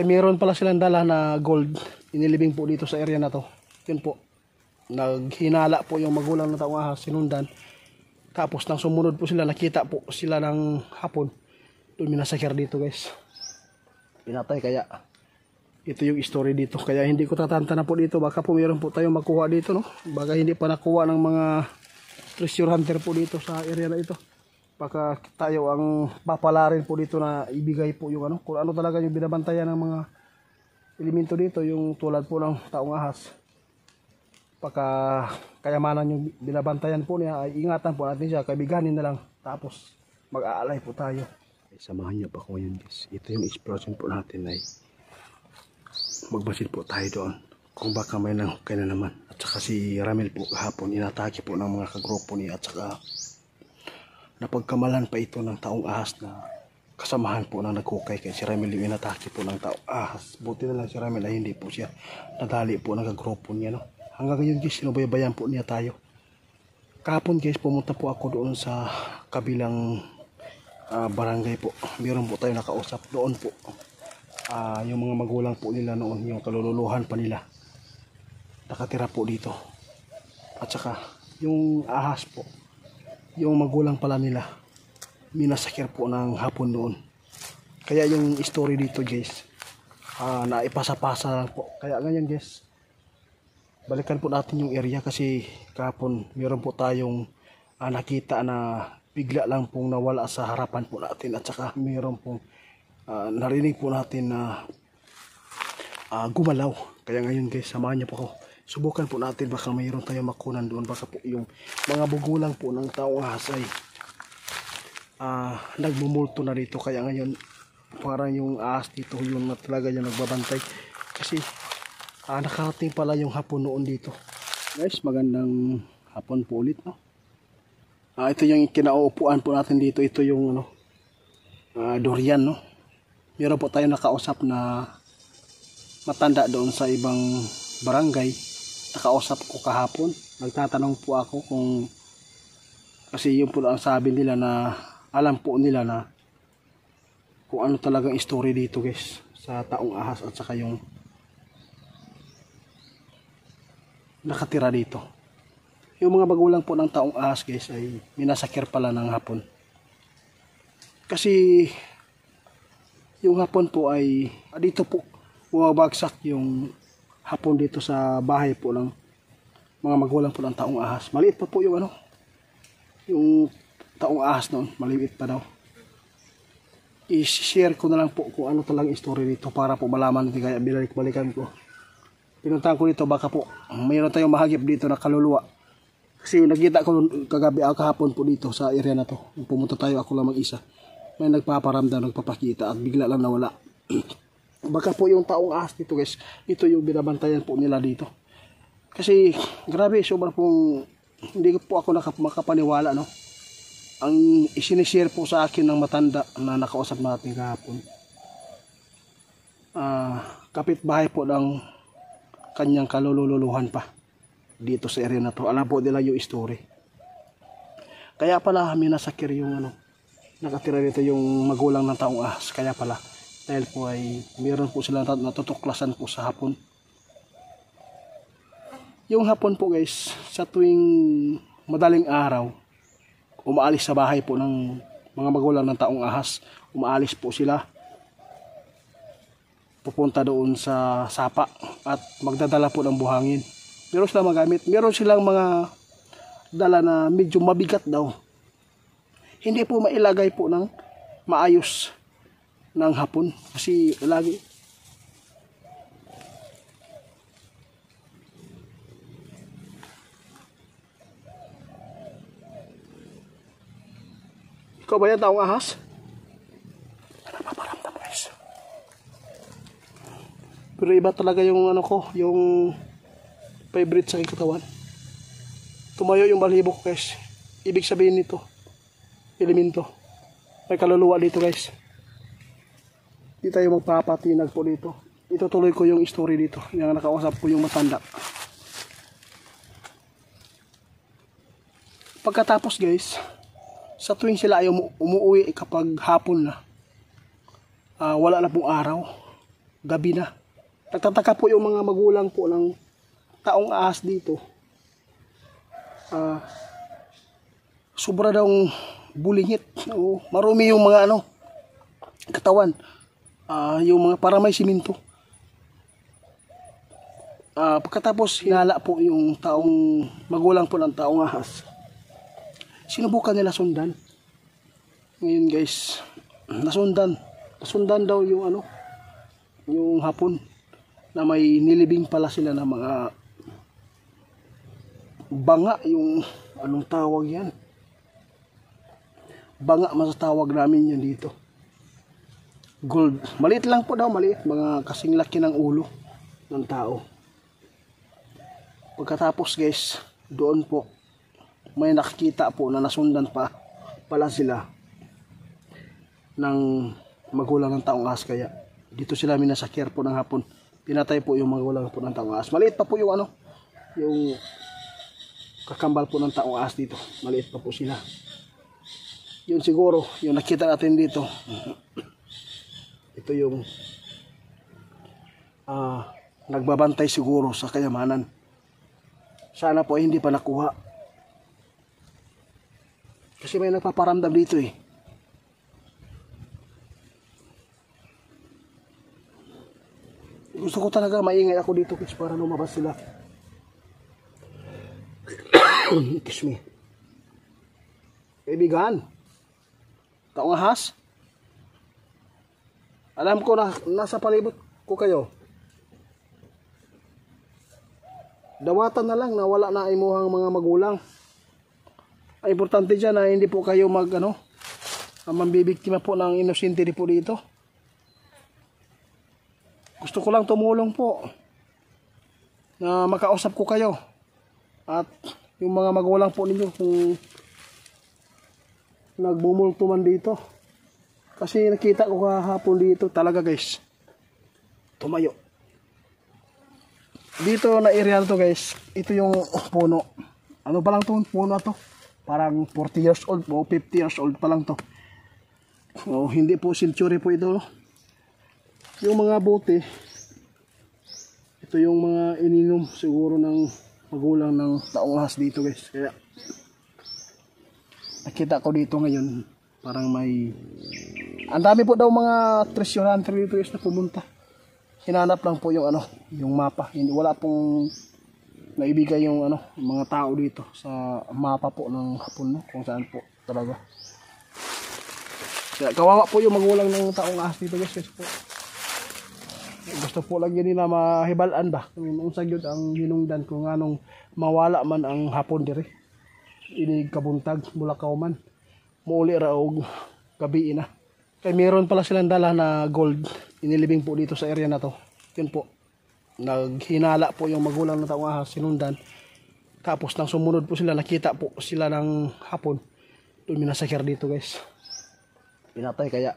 Meron pala silang dala na gold. Inilibing po dito sa area na to. Yun po. Naghinala po yung magulang na taong ahas, sinundan. Tapos nang sumunod po sila, nakita po sila ng hapon. Doon minasakir dito guys. Pinatay, kaya ito yung story dito. Kaya hindi ko tatanta na po dito. Baka po meron po tayong makuha dito, no? Baka hindi pa nakuha ng mga treasure hunter po dito sa area na ito. Baka tayo ang papalarin po dito na ibigay po yung ano, kung ano talaga yung binabantayan ng mga elemento dito, yung tulad po ng taong ahas. Baka kayamanan yung binabantayan po niya, ay ingatan po natin siya, kaibiganin na lang, tapos mag-aalay po tayo. Ay, samahan niyo pa ko yun guys. Ito yung exploration po natin, ay magbasid po tayo doon kung baka may nanghukay na naman. At saka si Ramil po kahapon inatake po ng mga kagrupo niya, at saka napagkamalan pa ito ng taong ahas na kasamahan po na naghukay, kaya si Ramil yung inatake po ng taong ahas. Buti na lang si Ramil ay hindi po siya nadali po ng kagrupo niya, no? Hanggang ngayon guys, sinubaybayan po niya tayo. Kahapon guys, pumunta po ako doon sa kabilang barangay po. Meron po tayo nakausap doon po. Yung mga magulang po nila noon, yung kalululuhan pa nila, nakatira po dito. At saka yung ahas po, yung magulang pala nila, minasakir po ng hapon noon. Kaya yung story dito guys, naipasa-pasa lang po. Kaya ngayon guys, balikan po natin yung area, kasi kahapon meron po tayong nakita na bigla lang pong nawala sa harapan po natin. At saka meron pong narinig po natin na gumalaw. Kaya ngayon guys, samahan niyo po ako. Subukan po natin, baka mayroon tayong makunan doon. Baka po yung mga bugulang po ng taong ahas ay nagmumulto na dito. Kaya ngayon parang yung ahas dito yun na talaga yung nagbabantay, kasi nakarating pala yung hapon noon dito. Guys, magandang hapon po ulit, no? Ito yung kinauupuan po natin dito. Ito yung ano, durian, no? Meron po tayo nakausap na matanda doon sa ibang barangay. Nakausap ko kahapon. Nagtatanong po ako kung, kasi yun po ang sabi nila na alam po nila na kung ano talagang story dito guys sa taong ahas, at saka yung nakatira dito. Yung mga magulang po ng taong ahas guys ay minasakir pala ng hapon. Kasi yung hapon po ay dito po bumabagsak yung hapon dito sa bahay po ng mga magulang po ng taong ahas. Maliit pa po yung ano, yung taong ahas noon, maliit pa daw. I-share ko na lang po kung ano talagang story dito para po malaman natin, kaya binalik-balikan ko. Pinuntahan ko dito, baka po mayroon tayong mahagip dito na kaluluwa. Kasi nakita ko kagabi, kahapon po dito sa area na to. Pumunta tayo, ako lang mag-isa. May nagpaparamdam, nagpapakita, at bigla lang nawala. Baka po yung taong ahas dito guys, ito yung binabantayan po nila dito. Kasi grabe, sobrang pong hindi po ako makapaniwala, no? Ang isinishare po sa akin ng matanda na nakausap natin kahapon, kapitbahay po ng kanyang kalululuhan pa dito sa area na to. Alam po nila yung story. Kaya pala minasakir yung ano, nakatira dito yung magulang ng taong ahas. Kaya pala, dahil po ay meron po silang natutuklasan po sa hapon. Yung hapon po guys, sa tuwing madaling araw, umaalis sa bahay po ng mga magulang ng taong ahas. Umaalis po sila, pupunta doon sa sapa at magdadala po ng buhangin. Meron silang magamit, meron silang mga dala na medyo mabigat daw. Hindi po mailagay po ng maayos ng hapon, kasi lagi ikaw ba yan, taong ahas? Napaparamdam guys. Pero iba talaga yung ano ko, yung favorite sa aking katawan. Tumayo yung balahibo ko guys. Ibig sabihin nito, elemento, may kaluluwa dito guys. Di tayo magpapatinag po dito. Itutuloy ko yung story dito. Yung nakausap ko yung matanda. Pagkatapos guys, sa tuwing sila ay umuwi kapag hapon na, wala na pong araw, gabi na. Nagtataka po yung mga magulang po ng taong ahas dito. Sobra daw bulingit. Marumi yung mga katawan. Yung mga para may siminto. Pagkatapos hinala po yung taong magulang po ng taong ahas. Sinubukan nila sundan. Ngayon guys, nasundan daw yung yung hapon na may nilibing pala sila na mga banga, yung anong tawag yan? Banga masatawag namin yan dito. Gold. Maliit lang po daw, maliit. Mga kasing laki ng ulo ng tao. Pagkatapos guys, doon po may nakikita po na nasundan pa pala sila ng magulang ng taong ahas. Kaya dito sila minasakyer po ng hapon. Pinatay po yung magulang po ng taong ahas. Maliit pa po yung yung kakambal po ng taong ahas dito. Maliit pa po sila. Yun siguro, yung nakita natin dito. Ito yung nagbabantay siguro sa kayamanan. Sana po hindi pa nakuha. Kasi may nagpaparamdam dito eh. Gusto ko talaga maingay ako dito kasi para lumabas sila. Excuse me. Kaibigan, taong ahas, alam ko na nasa palibot ko kayo. Dawatan na lang na wala na imuhang mga magulang. Ang importante dyan na hindi po kayo mambibiktima po ng inosente po dito. Gusto ko lang tumulong po na makausap ko kayo. At yung mga magulang po ninyo kung nagbumulto man dito. Kasi nakita ko kahapon dito talaga guys. Tumayo. Dito na area to guys, ito yung puno. Ano pa lang to puno to? Parang 40 years old o 50 years old pa lang to. Hindi po century po ito. Yung mga bote, ito yung mga ininom siguro ng magulang ng taong ahas dito guys. Kaya nakita ko dito ngayon, parang may ang dami po daw mga treasure hunter dito guys na pumunta. Hinanap lang po yung yung mapa. Hindi wala pong naibigay yung mga tao dito sa mapa po ng hapon kung saan po talaga. Kaya kawawa po yung magulang ng taong ahas dito guys. Po. Gusto po lang yun na mahibalaan ba kung sagyod ang hinungdan kung anong mawala man ang hapon dire. Ini kabuntag Bulacau man. Muuli ra og gabi na. Kaya meron pala silang dala na gold inilibing po dito sa area na to. Yun po. Naghinala po yung magulang ng taong ahas, sinundan. Tapos nang sumunod po sila, nakita po sila ng hapon. Doon minasakyer dito guys. Pinatay kaya.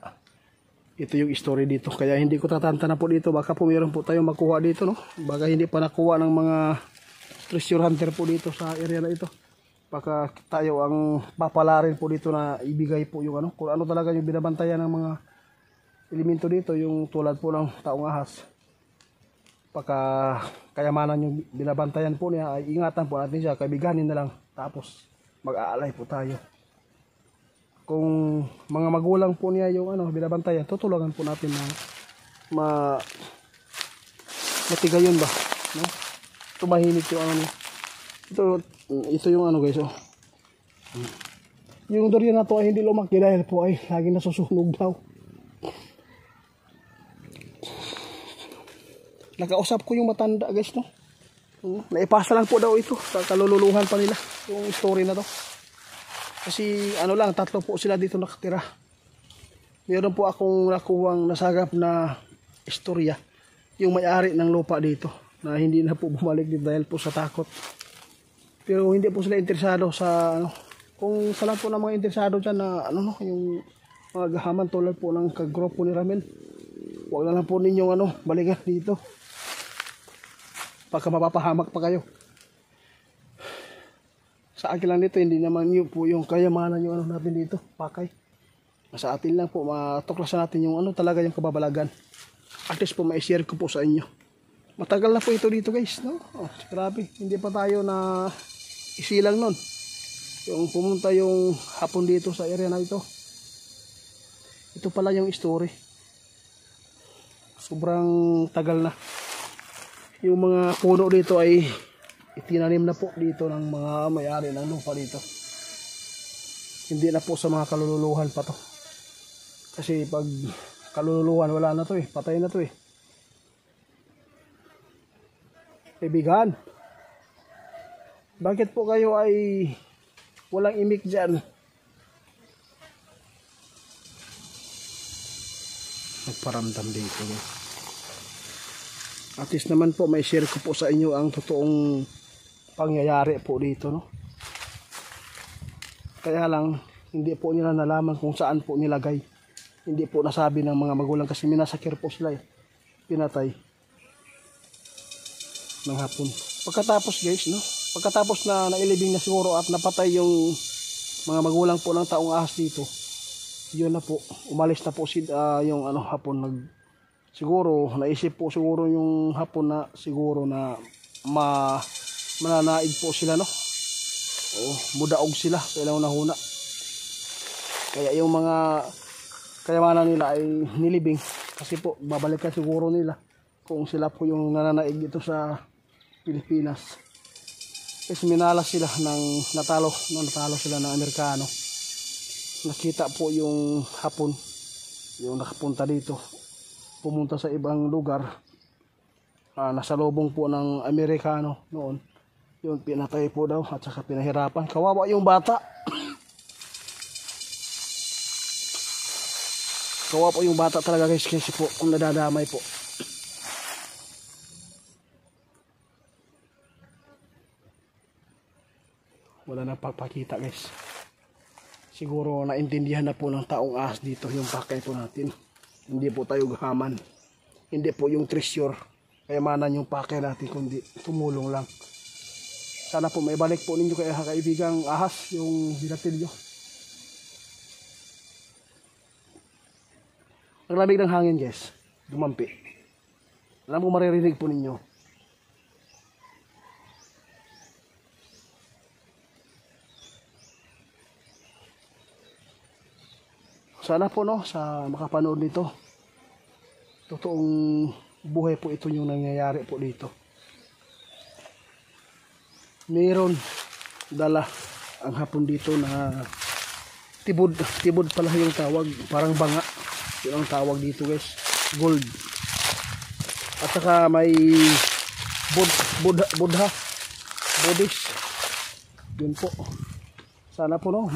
Ito yung story dito. Kaya hindi ko tatanta na po dito. Baka po meron po tayong makuha dito. No? Baka hindi pa nakuha ng mga treasure hunter po dito sa area na ito. Baka tayo ang papalarin po dito na ibigay po yung kung ano talaga yung binabantayan ng mga elemento dito, yung tulad po ng taong ahas. Baka kayamanan yung binabantayan po niya, ay ingatan po natin siya, kaibiganin na lang, tapos mag-aalay po tayo. Kung mga magulang po niya yung binabantayan, tutulungan po natin na matigayon ba, no? Tumahimik yung ito yung guys, yung durian na to ay hindi lumaki dahil po ay lagi nasusunog daw. Nakausap ko yung matanda guys, no? Naipasa lang po daw ito sa kalululuhan pa nila yung story na to. Kasi lang, 3 po sila dito nakatira. Meron po akong nakuwang nasagap na istorya, yung may-ari ng lupa dito na hindi na po bumalik dito dahil po sa takot. Pero hindi po sila interesado sa kung saan po ng mga interesado dyan na yung mga gahaman tulad po ng kagrupo ni Ramel. Huwag na lang po ninyong balikan dito. Baka mapapahamak pa kayo. Sa akin lang dito, hindi naman yun po yung kayamanan yung natin dito, pakay. Sa atin lang po, matuklasan natin yung talaga yung kababalagan. at least po mai-share ko po sa inyo. Matagal na po ito dito guys, no? Oh, grabe, hindi pa tayo na isilang nun. Yung pumunta yung hapon dito sa area na ito. Ito pala yung story. Sobrang tagal na. Yung mga puno dito ay itinanim na po dito ng mga may-ari ng lupa dito. Hindi na po sa mga kalululuhan pa to. Kasi pag kalululuhan wala na to eh, patay na to eh. Kaibigan, bakit po kayo ay walang imik dyan? Nagparamdam dito guys. At least naman po may share ko po sa inyo ang totoong pangyayari po dito, no? Kaya lang hindi po nila nalaman kung saan po nilagay. Hindi po nasabi ng mga magulang kasi minasakir po sila eh. Pinatay ng hapon. Pagkatapos guys, no? Pagkatapos na nailibing na siguro at napatay yung mga magulang po ng taong ahas dito, yun na po, umalis na po si yung ano hapon. Siguro naisip po siguro yung hapon na siguro na mananaig po sila, no? Oh, mudaog sila sa ilang nahuna. Kaya yung mga kayamanan nila ay nilibing kasi po babalikan siguro nila kung sila po yung nananaig dito sa Pilipinas. Kasi minalas sila ng natalo sila ng Amerikano. Nakita po yung hapon, yung nakapunta dito, pumunta sa ibang lugar, nasa lubong po ng Amerikano noon. Yun, pinatay po daw at saka pinahirapan. Kawawa yung bata. Kawawa po yung bata talaga guys, kasi po kung nadadamay po. Wala na pagpakita guys. Siguro naintindihan na po ng taong ahas dito yung pakay po natin. Hindi po tayo gahaman. Hindi po yung treasure kayamanan yung pakay natin, kundi tumulong lang. Sana po may balik po ninyo kaya kaibigang ahas yung binatilyo. Ang lamig ng hangin guys, dumampi. Alam mo maririnig po ninyo. Sana po no, sa makapanood nito, totoong buhay po ito yung nangyayari po dito. Mayroon dala ang hapon dito na tibod pala yung tawag, parang banga. Yun ang tawag dito guys, gold. At saka may Buddha, Buddhist. Yun po. Sana po no,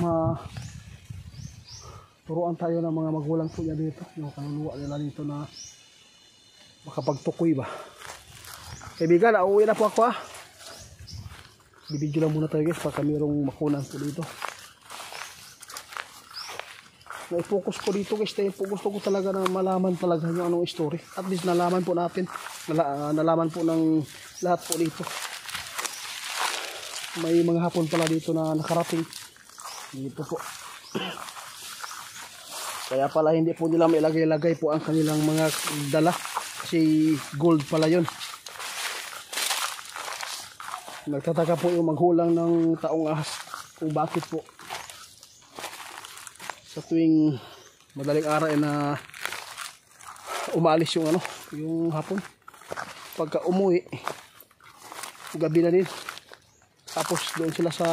turuan tayo ng mga magulang po niya dito, yung kaluluwa nila dito na makapagtukoy ba. Kaibigan, uuwi na po ako ah. Bibidyo lang muna tayo guys para mayroong makunan po dito. Na-focus ko dito guys, dahil po gusto ko talaga na malaman talaga yung anong story. At least nalaman po natin, nalaman po ng lahat po dito. May mga hapon pala dito na nakarating dito po. Kaya pala hindi po nila mailagay-lagay po ang kanilang mga dala kasi gold pala yun. Nagtataka po yung maghulang ng taong ahas kung bakit po sa tuwing madaling araw na umaalis yung yung hapon, pagka umuwi gabi na din, tapos doon sila sa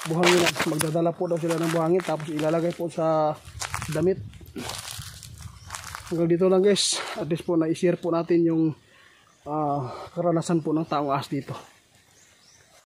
buhangin, magdadala po daw sila ng buhangin tapos ilalagay po sa damit. Hanggang dito lang guys, at least po na-share po natin yung karanasan po ng taong ahas dito.